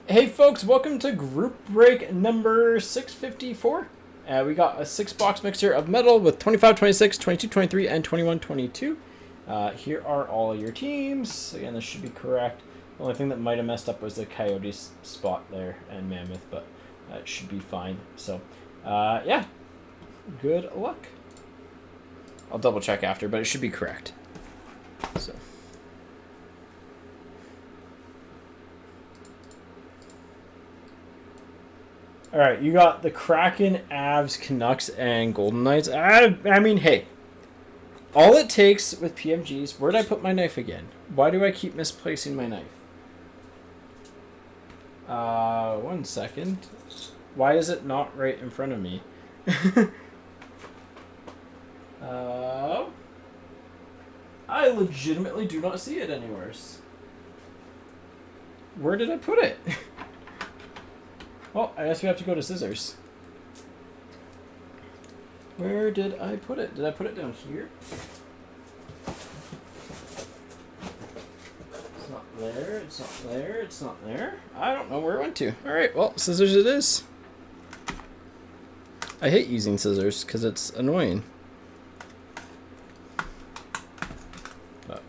Hey folks, welcome to group break number 654. We got a 6-box mixture of metal with 25, 26, 22, 23, and 21, 22. Here are all your teams. Again, this should be correct. The only thing that might have messed up was the Coyotes spot there and Mammoth, but it should be fine. So, yeah, good luck. I'll double check after, but it should be correct. So. All right, you got the Kraken, Avs, Canucks, and Golden Knights. I mean, hey, all it takes with PMGs. Where did I put my knife again? Why do I keep misplacing my knife? 1 second. Why is it not right in front of me? I legitimately do not see it anywhere. Where did I put it? Well, I guess we have to go to scissors. Where did I put it? Did I put it down here? It's not there. It's not there. It's not there. I don't know where it went to. All right, well, scissors it is. I hate using scissors because it's annoying. But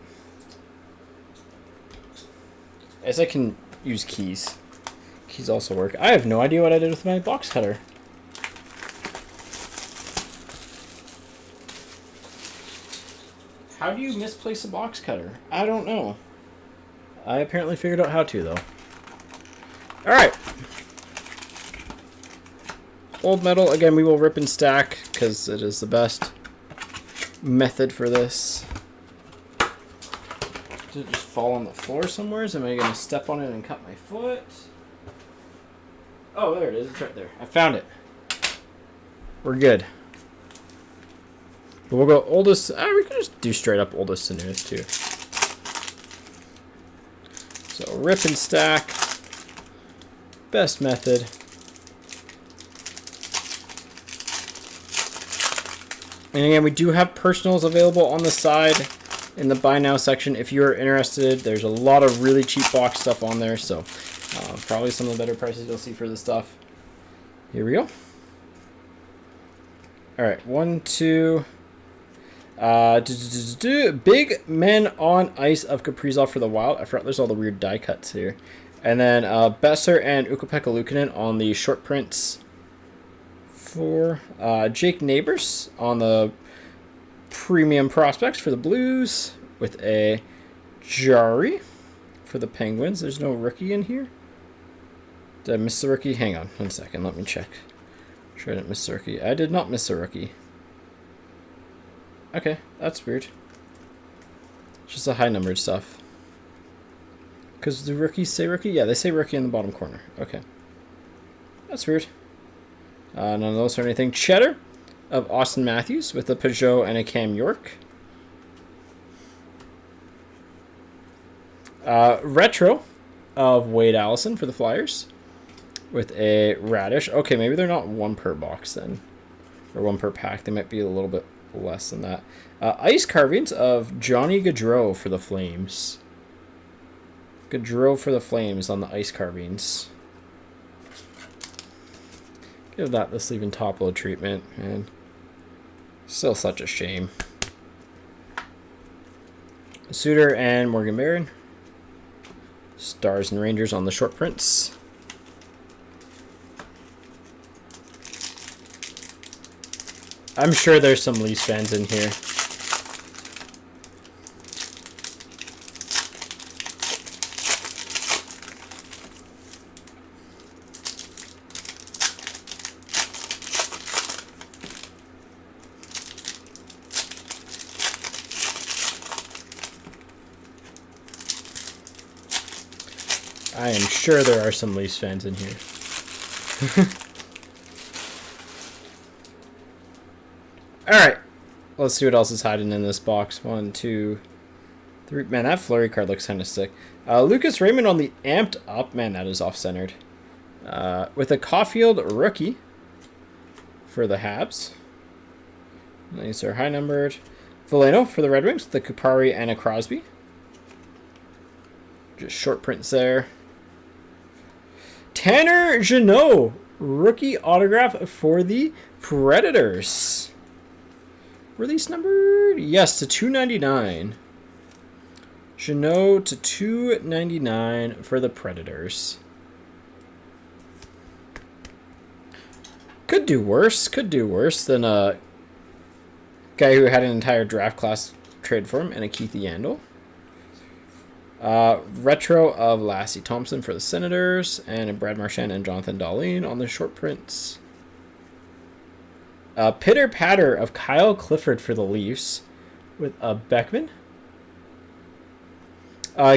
I guess I can use keys. Keys also work. I have no idea what I did with my box cutter. How do you misplace a box cutter? I don't know. I apparently figured out how to, though. Alright. Old metal. Again, we will rip and stack because it is the best method for this. Did it just fall on the floor somewhere? Am I going to step on it and cut my foot? Oh, there it is. It's right there. I found it. We're good. But we'll go oldest. We can just do straight up oldest to newest, too. So, rip and stack. Best method. And again, we do have personals available on the side in the buy now section. If you're interested, there's a lot of really cheap box stuff on there. So, probably some of the better prices you'll see for this stuff. Here we go. All right, 1, 2. Big Men on Ice of Kaprizov for the Wild. I forgot there's all the weird die cuts here. And then Besser and Ukko-Pekka Luukkonen on the short prints. For Jake Neighbors on the premium prospects for the Blues. With a Jari for the Penguins. There's no rookie in here. Did I miss the rookie? Hang on 1 second. Let me check. Sure I didn't miss the rookie. I did not miss the rookie. Okay, that's weird. Just the high numbered stuff. Because the rookies say rookie? Yeah, they say rookie in the bottom corner. Okay. That's weird. None of those or anything. Cheddar of Austin Matthews with a Peugeot and a Cam York. Retro of Wade Allison for the Flyers with a Radish. Okay, maybe they're not one per box then. Or one per pack. They might be a little bit less than that. Ice carvings of Johnny Gaudreau for the Flames. Gaudreau for the Flames on the ice carvings. Give that the sleeve and top load treatment, man. Still such a shame. Suter and Morgan Barron. Stars and Rangers on the short prints. I'm sure there's some Leafs fans in here. I am sure there are some Leafs fans in here. Alright. Let's see what else is hiding in this box. 1, 2, 3. Man, that Flurry card looks kind of sick. Lucas Raymond on the Amped Up. Man, that is off-centered. With a Caulfield rookie for the Habs. These are high-numbered. Veleno for the Red Wings with the Kupari and a Crosby. Just short prints there. Tanner Jeannot, rookie autograph for the Predators. Release number, yes, to 299. Jeannot to 299 for the Predators. Could do worse. Could do worse than a guy who had an entire draft class trade for him and a Keith Yandel. Retro of Lassie Thompson for the Senators, and a Brad Marchand and Jonathan Dahlin on the short prints. Pitter Patter of Kyle Clifford for the Leafs with a Beckman.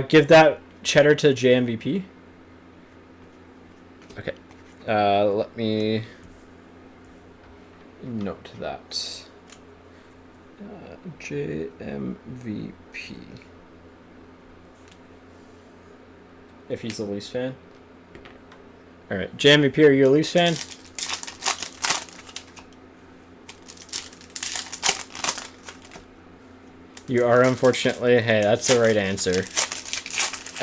Give that cheddar to JMVP. Okay. Let me note that. JMVP. If he's a Leafs fan. Alright, JMVP, are you a Leafs fan? You are, unfortunately. Hey, that's the right answer.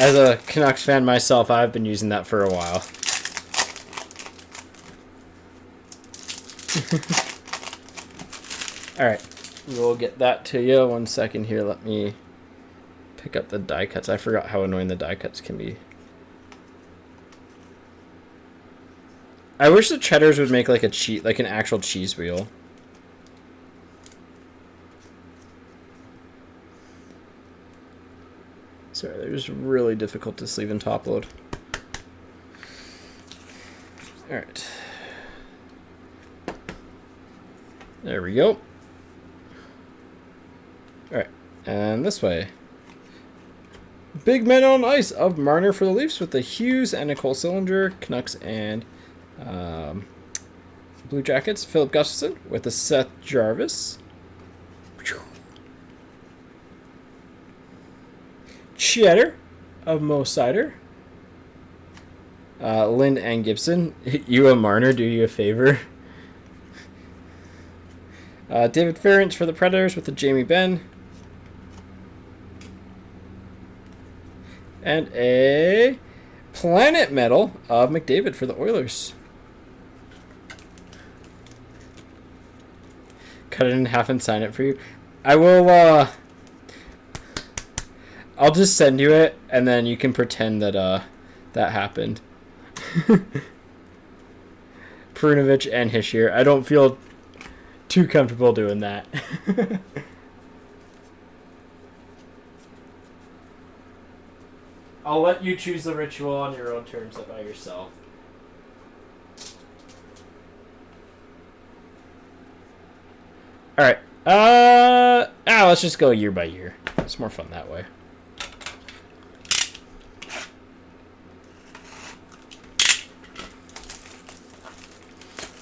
As a Canucks fan myself, I've been using that for a while. Alright, we'll get that to you. 1 second here. Let me pick up the die cuts. I forgot how annoying the die cuts can be. I wish the cheddars would make like an actual cheese wheel. Sorry, they're just really difficult to sleeve and top load. Alright. There we go. Alright, and this way. Big Men on Ice of Marner for the Leafs with the Hughes and Nicole Sillinger, Canucks and Blue Jackets. Philip Gustafson with the Seth Jarvis. Cheddar of Mo Sider. Lind and Gibson. You a Marner, do you a favor. David Ferentz for the Predators with the Jamie Benn. And a Planet Medal of McDavid for the Oilers. Cut it in half and sign it for you. I will, I'll just send you it, and then you can pretend that, that happened. Perunovich and Hischier. I don't feel too comfortable doing that. I'll let you choose the ritual on your own terms by yourself. Alright. Let's just go year by year. It's more fun that way.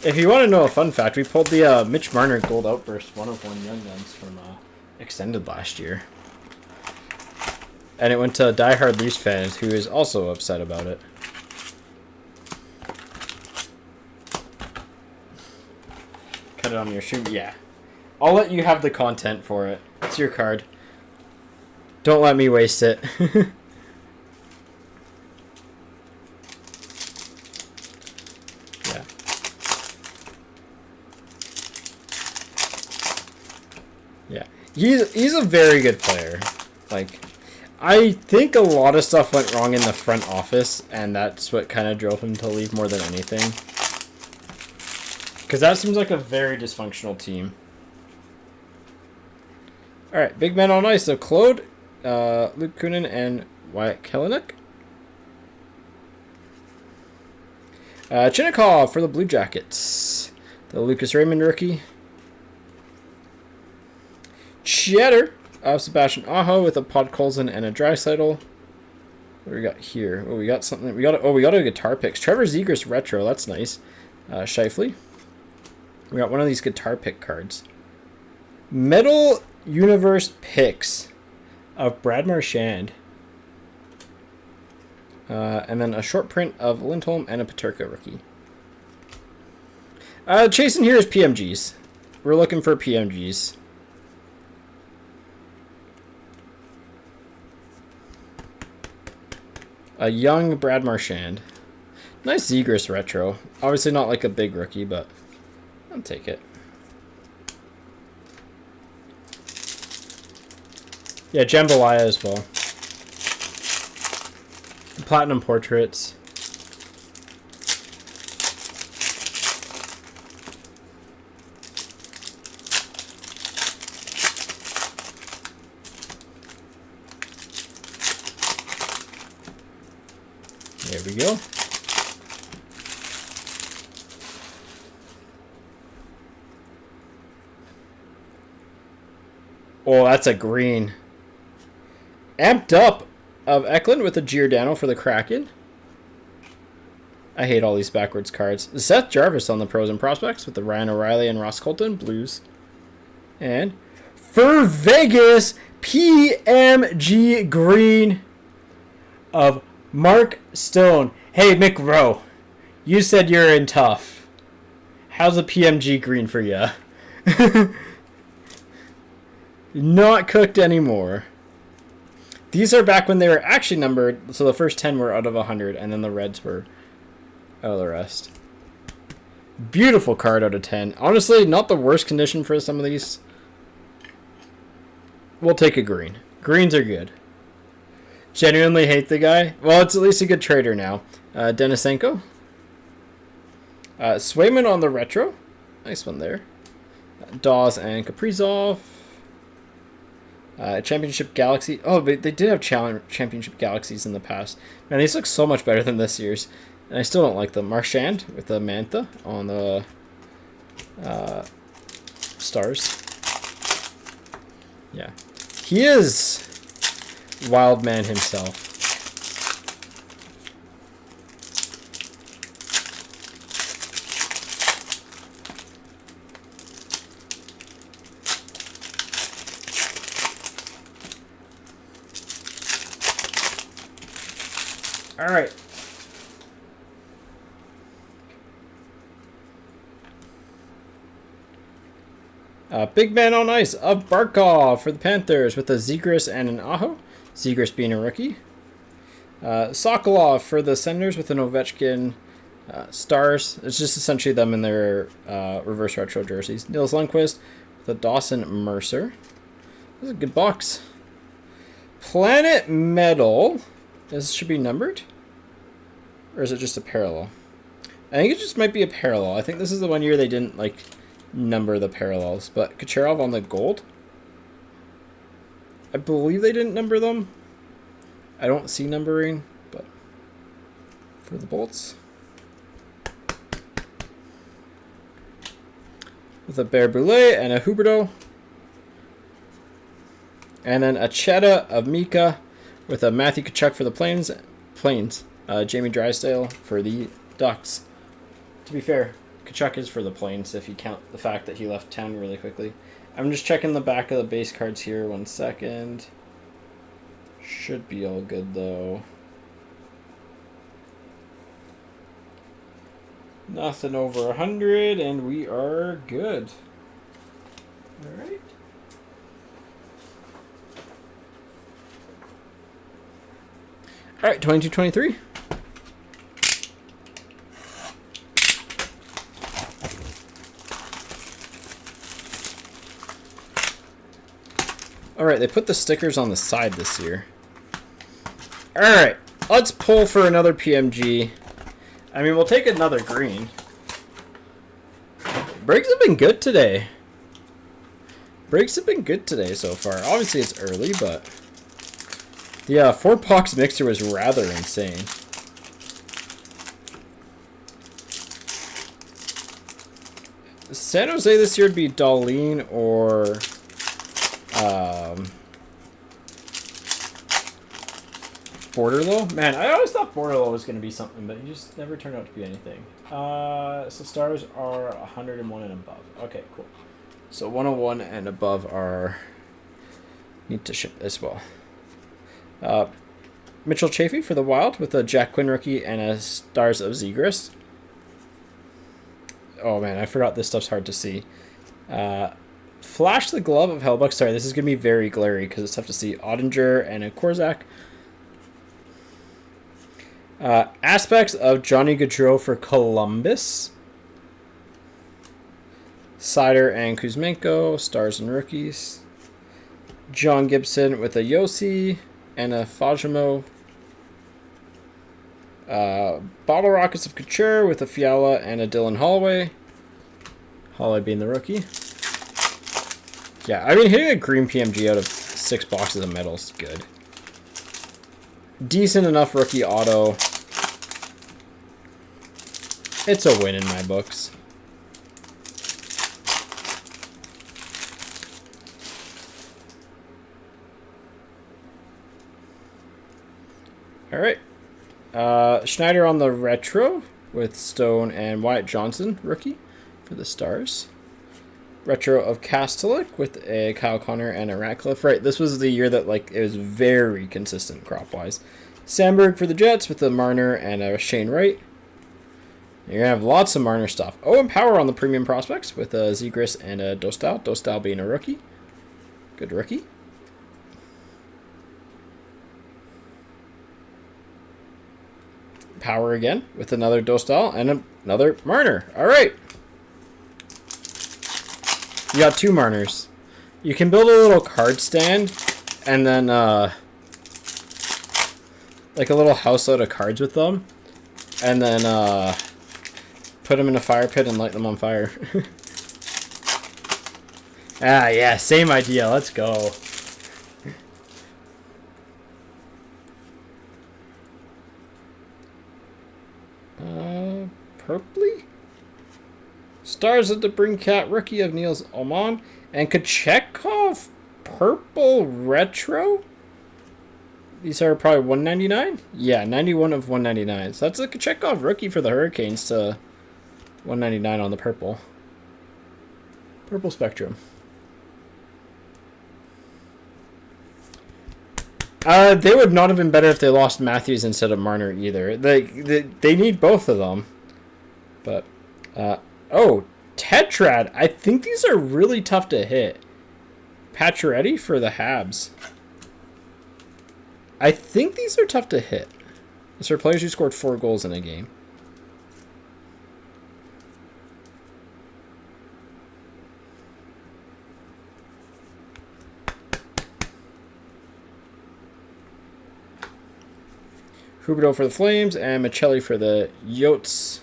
If you want to know a fun fact, we pulled the Mitch Marner Gold Outburst 101 Young Guns from Extended last year. And it went to diehard Leafs fans who is also upset about it. Cut it on your shoe? Yeah. I'll let you have the content for it. It's your card. Don't let me waste it. Yeah. Yeah. He's a very good player. Like, I think a lot of stuff went wrong in the front office, and that's what kind of drove him to leave more than anything. Because that seems like a very dysfunctional team. Alright, Big Men on Ice. So Claude, Luke Kunin, and Wyatt Kelenic. Chinnikov for the Blue Jackets. The Lucas Raymond rookie. Cheddar of Sebastian Aho with a Podkolzin and a Draisaitl. What do we got here? Oh, we got something. We got a guitar picks. Trevor Zegras retro. That's nice. Scheifele. We got one of these guitar pick cards. Metal Universe picks of Brad Marchand. And then a short print of Lindholm and a Peterka rookie. Chasing here is PMGs. We're looking for PMGs. A young Brad Marchand. Nice Zegras retro. Obviously not like a big rookie, but I'll take it. Yeah, Jambalaya as well. Platinum portraits. There we go. Oh, that's a green. Amped up of Eklund with a Giordano for the Kraken. I hate all these backwards cards. Seth Jarvis on the pros and prospects with the Ryan O'Reilly and Ross Colton Blues. And for Vegas, PMG green of Mark Stone. Hey, Mick Rowe, you said you're in tough. How's the PMG green for you? Not cooked anymore. These are back when they were actually numbered, so the first 10 were out of 100, and then the reds were out of the rest. Beautiful card out of 10. Honestly, not the worst condition for some of these. We'll take a green. Greens are good. Genuinely hate the guy. Well, it's at least a good trader now. Denisenko. Swayman on the retro. Nice one there. Dawes and Kaprizov. Championship Galaxy. Oh, they did have Championship Galaxies in the past. Man, these look so much better than this year's. And I still don't like them. Marchand with the Mantha on the Stars. Yeah. He is Wild Man himself. All right. Big man on ice of Barkov for the Panthers with a Zegras and an Aho. Zegras being a rookie. Sokolov for the Senators with an Ovechkin Stars. It's just essentially them in their reverse retro jerseys. Nils Lundqvist with a Dawson Mercer. This is a good box. Planet Metal. This should be numbered? Or is it just a parallel? I think it just might be a parallel. I think this is the one year they didn't like number the parallels. But Kucherov on the gold. I believe they didn't number them. I don't see numbering, but for the bolts. With a Bear Boulay and a Huberto. And then a Chetta of Mika with a Matthew Tkachuk for the Plains. Jamie Drysdale for the Ducks. To be fair, Tkachuk is for the Plains if you count the fact that he left town really quickly. I'm just checking the back of the base cards here. 1 second. Should be all good though. Nothing over 100 and we are good. Alright. Alright, 22-23. Alright, they put the stickers on the side this year. Alright, let's pull for another PMG. I mean, we'll take another green. Breaks have been good today. Breaks have been good today so far. Obviously, it's early, but the 4-box mixer was rather insane. San Jose this year would be Darlene or Borderlo. Man, I always thought Borderlo was going to be something, but he just never turned out to be anything. So stars are 101 and above. Okay, cool. So 101 and above are need to ship as well. Mitchell Chaffee for the Wild with a Jack Quinn rookie and a Stars of Zegras. Oh man, I forgot this stuff's hard to see. Flash the Glove of Hellbuck. Sorry, this is going to be very glary because it's tough to see. Ottinger and a Korzak. Aspects of Johnny Gaudreau for Columbus. Sider and Kuzmenko, stars and rookies. John Gibson with a Yossi and a Fajimo. Bottle Rockets of Couture with a Fiala and a Dylan Holloway. Holloway being the rookie. Yeah, I mean, hitting a green PMG out of 6 boxes of metal is good. Decent enough rookie auto. It's a win in my books. All right. Schneider on the retro with Stone and Wyatt Johnson, rookie for the Stars. Retro of Kastelik with a Kyle Connor and a Ratcliffe. Right, this was the year that like it was very consistent crop-wise. Sandberg for the Jets with a Marner and a Shane Wright. You're going to have lots of Marner stuff. Owen Power on the premium prospects with a Zegras and a Dostal. Dostal being a rookie. Good rookie. Power again with another Dostal and another Marner. All right. You got 2 Marners. You can build a little card stand and then like a little house out of cards with them and then put them in a fire pit and light them on fire. Ah, yeah, same idea. Let's go. Purpley? Stars of the Brinkat rookie of Niels Oman and Kochetkov purple retro. These are probably 199. Yeah, 91 of 199. So that's a Kochetkov rookie for the Hurricanes to 199 on the purple spectrum. They would not have been better if they lost Matthews instead of Marner either. They need both of them. But oh, Tetrad. I think these are really tough to hit. Pacioretty for the Habs. I think these are tough to hit. These are players who scored 4 goals in a game. Huberdeau for the Flames and Michelli for the Yotes.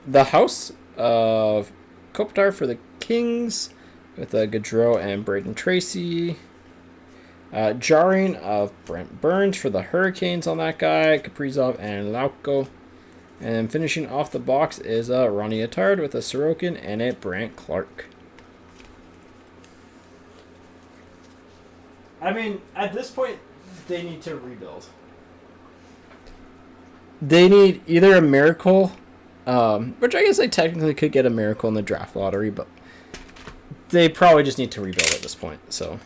The House of Kopitar for the Kings with Gaudreau and Braden Tracy. Jarring of Brent Burns for the Hurricanes on that guy. Kaprizov and Lauko. And then finishing off the box is Ronnie Attard with a Sorokin and a Brant Clark. I mean, at this point, they need to rebuild. They need either a miracle, which I guess they technically could get a miracle in the draft lottery, but they probably just need to rebuild at this point. So,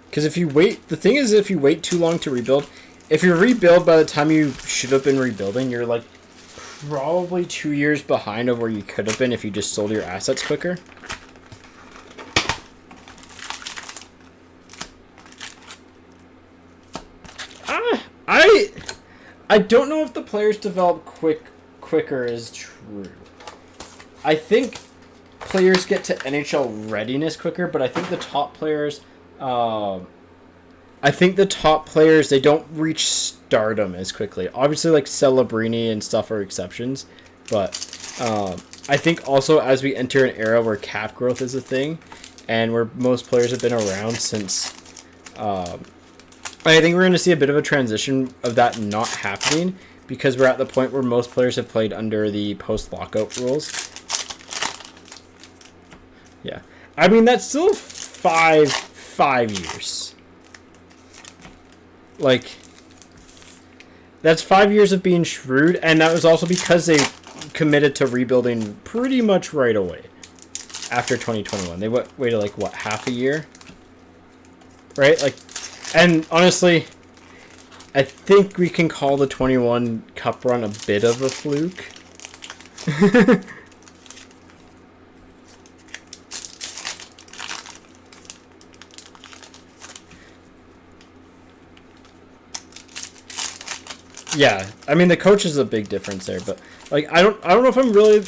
because if you wait, the thing is, if you wait too long to rebuild, if you rebuild by the time you should have been rebuilding, you're like probably 2 years behind of where you could have been if you just sold your assets quicker. I don't know if the players develop quicker is true. I think players get to NHL readiness quicker, but I think the top players, they don't reach stardom as quickly. Obviously, like Celebrini and stuff are exceptions, but I think also as we enter an era where cap growth is a thing, and where most players have been around since. I think we're going to see a bit of a transition of that not happening because we're at the point where most players have played under the post-lockout rules. Yeah. I mean, that's still five years. Like, that's 5 years of being shrewd, and that was also because they committed to rebuilding pretty much right away after 2021. They waited, like, what, half a year? Right? Like, and honestly, I think we can call the 21 Cup run a bit of a fluke. Yeah, I mean the coach is a big difference there, but like I don't know if I'm really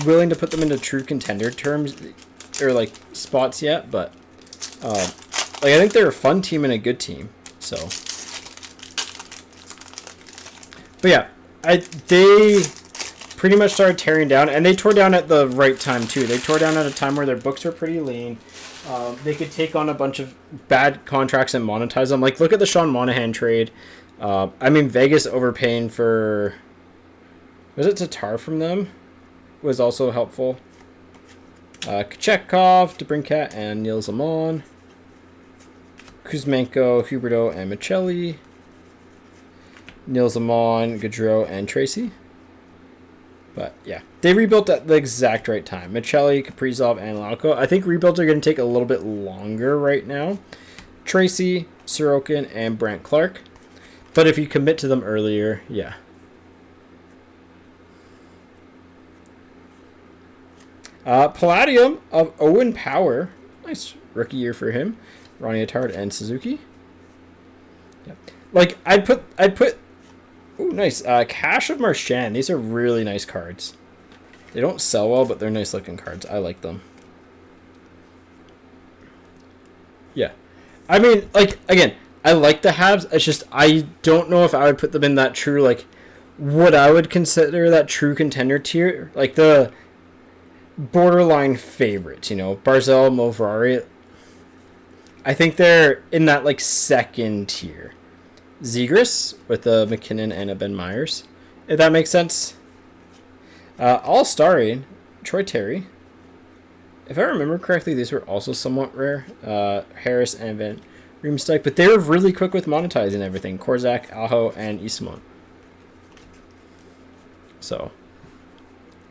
willing to put them into true contender terms or like spots yet, but like I think they're a fun team and a good team. So, but yeah, they pretty much started tearing down, and they tore down at the right time too. They tore down at a time where their books were pretty lean. They could take on a bunch of bad contracts and monetize them. Like look at the Sean Monahan trade. I mean, Vegas overpaying for, was it Tatar from them? Was also helpful. Kochetkov, DeBrincat, and Niels Amon. Kuzmenko, Huberto, and Michelli. Niels Amon, Gaudreau, and Tracy. But yeah, they rebuilt at the exact right time. Michelli, Kaprizov, and Lauko. I think rebuilds are going to take a little bit longer right now. Tracy, Sorokin, and Brant Clark. But if you commit to them earlier, yeah. Palladium of Owen Power. Nice rookie year for him. Ronnie Attard and Suzuki. Yeah. Like, I'd put ooh, nice. Cash of Marchand. These are really nice cards. They don't sell well, but they're nice looking cards. I like them. Yeah. I mean, like, again, I like the Habs. It's just I don't know if I would put them in that true, like, what I would consider that true contender tier. Like, the borderline favorites, you know, Barzell, Movrari. I think they're in that, like, second tier. Zegras with a McKinnon and a Ben Myers, if that makes sense. All-starring Troy Terry. If I remember correctly, these were also somewhat rare. Harris and Van Riemsdyk, but they were really quick with monetizing everything. Korzak, Aho, and Eastmont. So,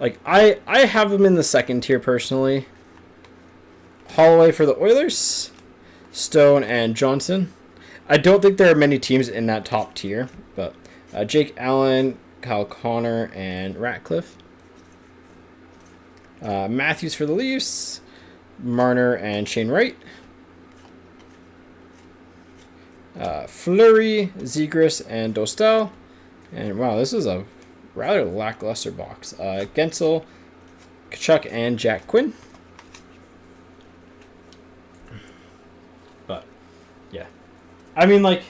like, I have them in the second tier personally. Holloway for the Oilers. Stone and Johnson. I don't think there are many teams in that top tier, but Jake Allen, Kyle Connor, and Ratcliffe. Matthews for the Leafs. Marner and Shane Wright. Fleury, Zegras, and Dostal. And wow, this is a rather lackluster box. Gensel, Kachuk, and Jack Quinn. But, yeah. I mean, like,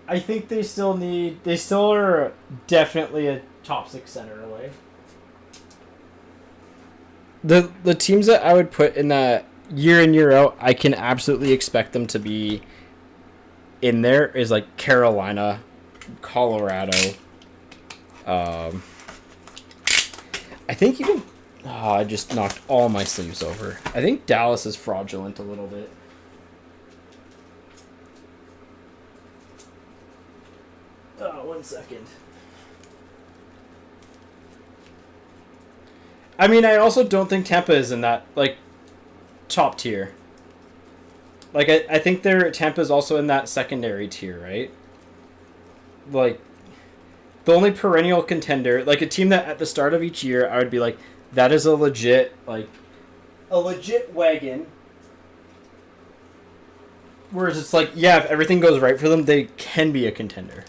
I think they still are definitely a top 6 center away. The teams that I would put in that year in, year out, I can absolutely expect them to be in there is like Carolina, Colorado. I think even I just knocked all my sleeves over. I think Dallas is fraudulent a little bit. One second. I mean, I also don't think Tampa is in that, like, top tier. Like, I think Tampa's also in that secondary tier, right? Like, the only perennial contender, like a team that at the start of each year, I would be like, that is a legit wagon. Whereas it's like, yeah, if everything goes right for them, they can be a contender.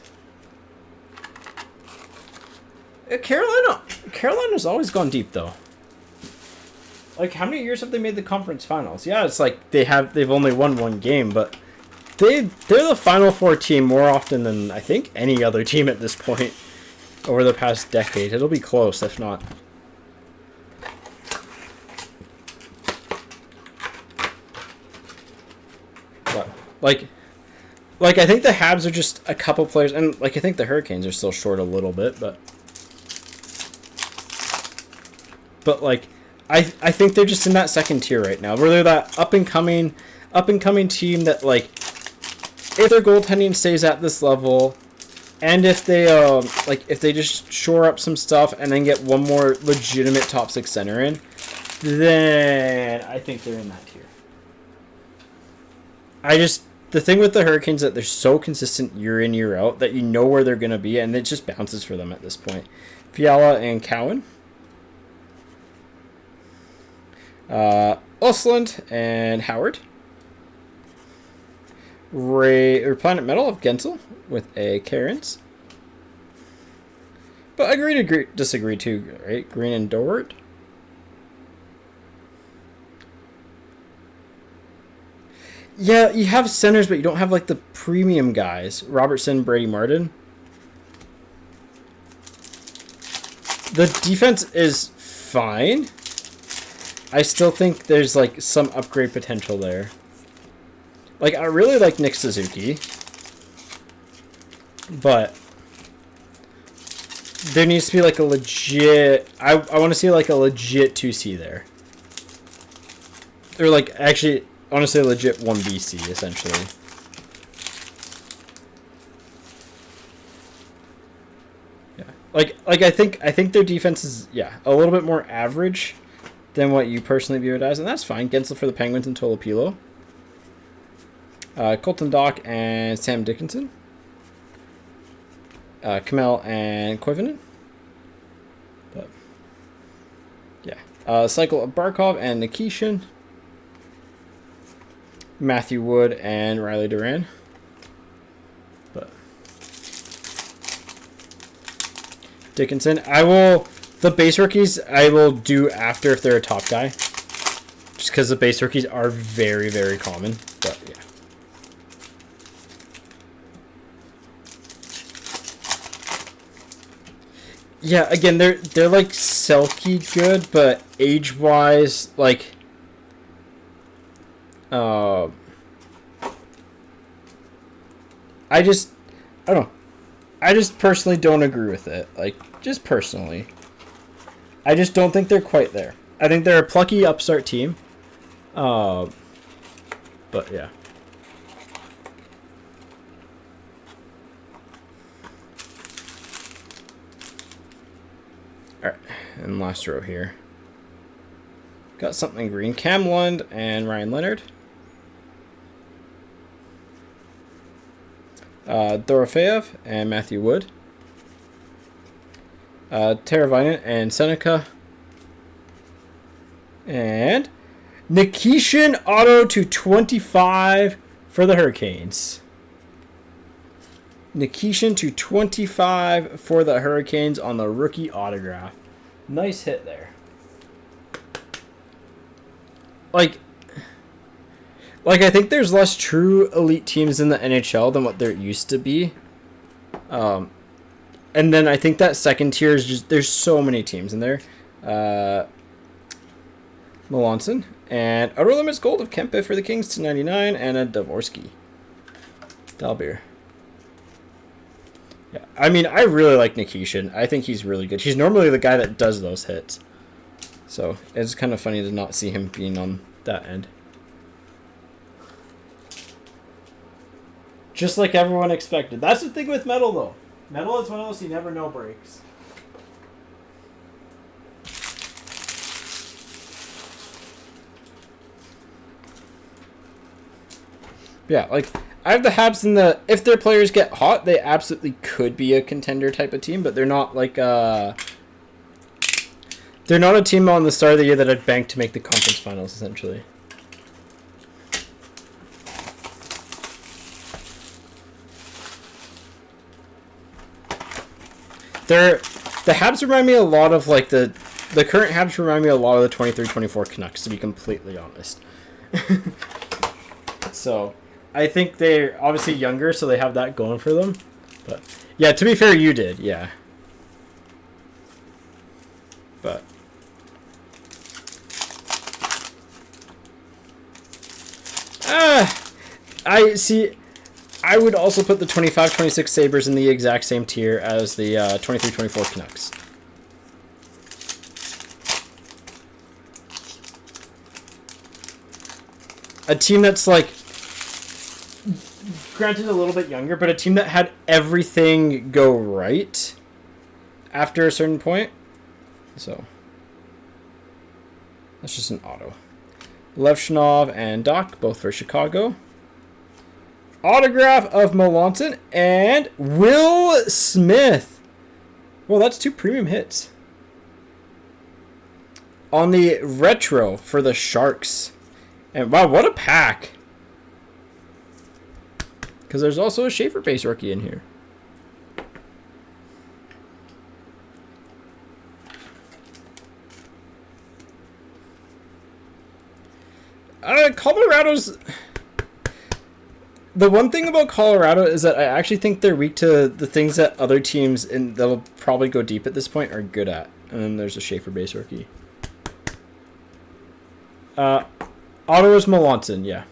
Carolina's always gone deep though. Like, how many years have they made the conference finals? Yeah, it's like they've only won one game, but they're the Final Four team more often than I think any other team at this point over the past decade. It'll be close, if not. But like I think the Habs are just a couple players, and like I think the Hurricanes are still short a little bit, but like I think they're just in that second tier right now, where they're that up and coming team that, like, if their goaltending stays at this level, and if they if they just shore up some stuff and then get one more legitimate top 6 center in, then I think they're in that tier. The thing with the Hurricanes is that they're so consistent year in, year out that you know where they're going to be, and it just bounces for them at this point. Fiala and Cowan. Osland and Howard. Planet Metal of Gensel with a Cairns. But agree to disagree too, right? Green and Dort. Yeah, you have centers, but you don't have like the premium guys. Robertson, Brady, Martin. The defense is fine. I still think there's like some upgrade potential there. Like, I really like Nick Suzuki, but there needs to be like a legit... I want to see like a legit 2C there. Or like, actually, honestly, a legit 1BC, essentially. Yeah. Like I think their defense is, yeah, a little bit more average than what you personally view it as, and that's fine. Gensel for the Penguins and Tolopilo. Colton Dock and Sam Dickinson. Kamel and Koivunen. But yeah. Cycle of Barkov and Nikishin. Matthew Wood and Riley Duran. But Dickinson. The base rookies I will do after if they're a top guy. Just because the base rookies are very, very common. But yeah. Yeah, again, they're like Selkie good, but age-wise, like, I don't know. I just personally don't agree with it. Like, just personally. I just don't think they're quite there. I think they're a plucky upstart team. But yeah. Alright, and last row here. Got something green. Cam Lund and Ryan Leonard. Dorofeev and Matthew Wood. Teravainen and Seneca. And Nikishin auto to 25 for the Hurricanes. Nikishin to 25 for the Hurricanes on the rookie autograph. Nice hit there. Like I think there's less true elite teams in the NHL than what there used to be. And then I think that second tier is just, there's so many teams in there. Melanson and Outer Limits Gold of Kempe for the Kings to 99 and a Dvorsky. Dalbeer. Yeah, I mean, I really like Nikishin. I think he's really good. He's normally the guy that does those hits. So, it's kind of funny to not see him being on that end. Just like everyone expected. That's the thing with metal, though. Metal is one of those you never know breaks. Yeah, like... I have the Habs in the... If their players get hot, they absolutely could be a contender type of team, but they're not like they're not a team on the start of the year that I'd bank to make the conference finals, essentially. The Habs remind me a lot of like the current Habs remind me a lot of the 23-24 Canucks, to be completely honest. So... I think they're obviously younger, so they have that going for them. But yeah, to be fair, you did, yeah. But I see. I would also put the 25-26 Sabres in the exact same tier as the 23-24 Canucks. A team that's like, granted a little bit younger, but a team that had everything go right after a certain point. So that's just an auto. Levshinov and Doc, both for Chicago. Autograph of Melanson and Will Smith. Well, that's 2 premium hits. On the retro for the Sharks. And wow, what a pack. Because there's also a Schaefer base rookie in here. Colorado's... The one thing about Colorado is that I actually think they're weak to the things that other teams, and they'll probably go deep at this point, are good at. And then there's a Schaefer base rookie. Ottawa's Melanson, yeah.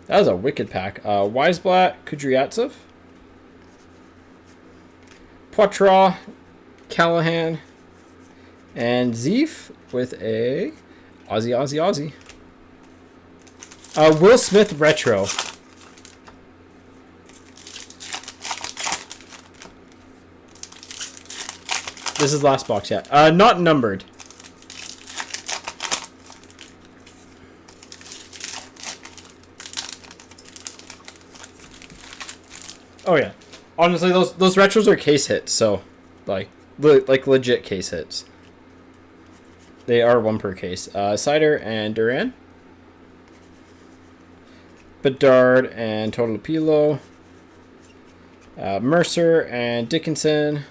That was a wicked pack. Weisblatt, Kudryavtsev, Poitras, Callahan, and Zeef with a Aussie. Will Smith retro. This is last box, yeah. Not numbered. Oh yeah, honestly, those retros are case hits, so like legit case hits. They are one per case. Sider and Duran, Bedard and Tolopilo, Mercer and Dickinson.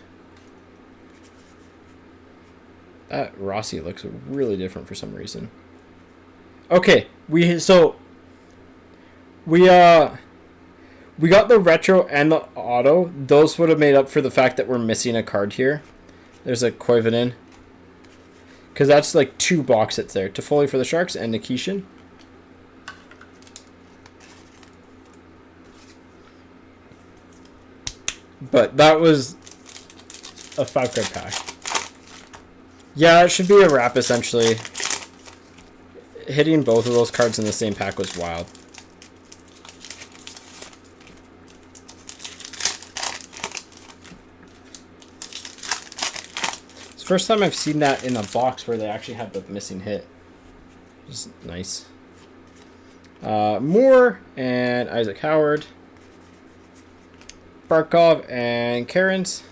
That Rossi looks really different for some reason. Okay, we got the retro and the auto. Those would have made up for the fact that we're missing a card here. There's a Koivunen. Because that's like 2 box hits there. Toffoli for the Sharks and Nikishin. But that was a 5-card pack. Yeah, it should be a wrap essentially. Hitting both of those cards in the same pack was wild. First time I've seen that in a box where they actually have the missing hit. Just nice. Moore and Isaac Howard. Barkov and Cairns.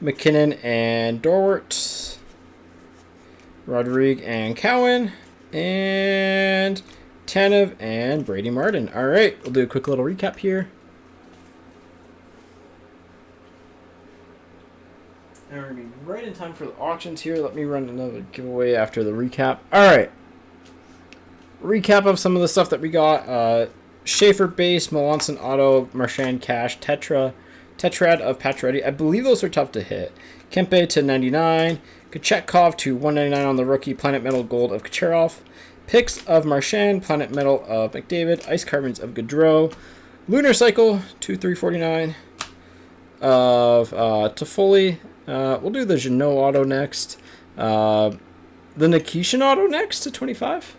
McKinnon and Dorwart. Rodrigue and Cowan. And Tanev and Brady Martin. All right, we'll do a quick little recap here. And we're going to be right in time for the auctions here. Let me run another giveaway after the recap. All right. Recap of some of the stuff that we got. Schaefer base, Melanson auto, Marchand cash, Tetrad of Pacioretty. I believe those are tough to hit. Kempe to 99. Kochetkov to 199 on the rookie. Planet Metal gold of Kucherov. Picks of Marchand. Planet Metal of McDavid. Ice Carbons of Gaudreau. Lunar Cycle to 349 of Toffoli. We'll do the Jeannot auto next. The Nikishin auto next to 25.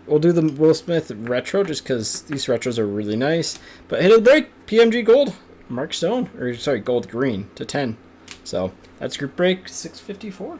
We'll do the Will Smith retro just because these retros are really nice. But hit a break. PMG gold. Mark Stone. Or sorry, gold green to 10. So that's group break 654.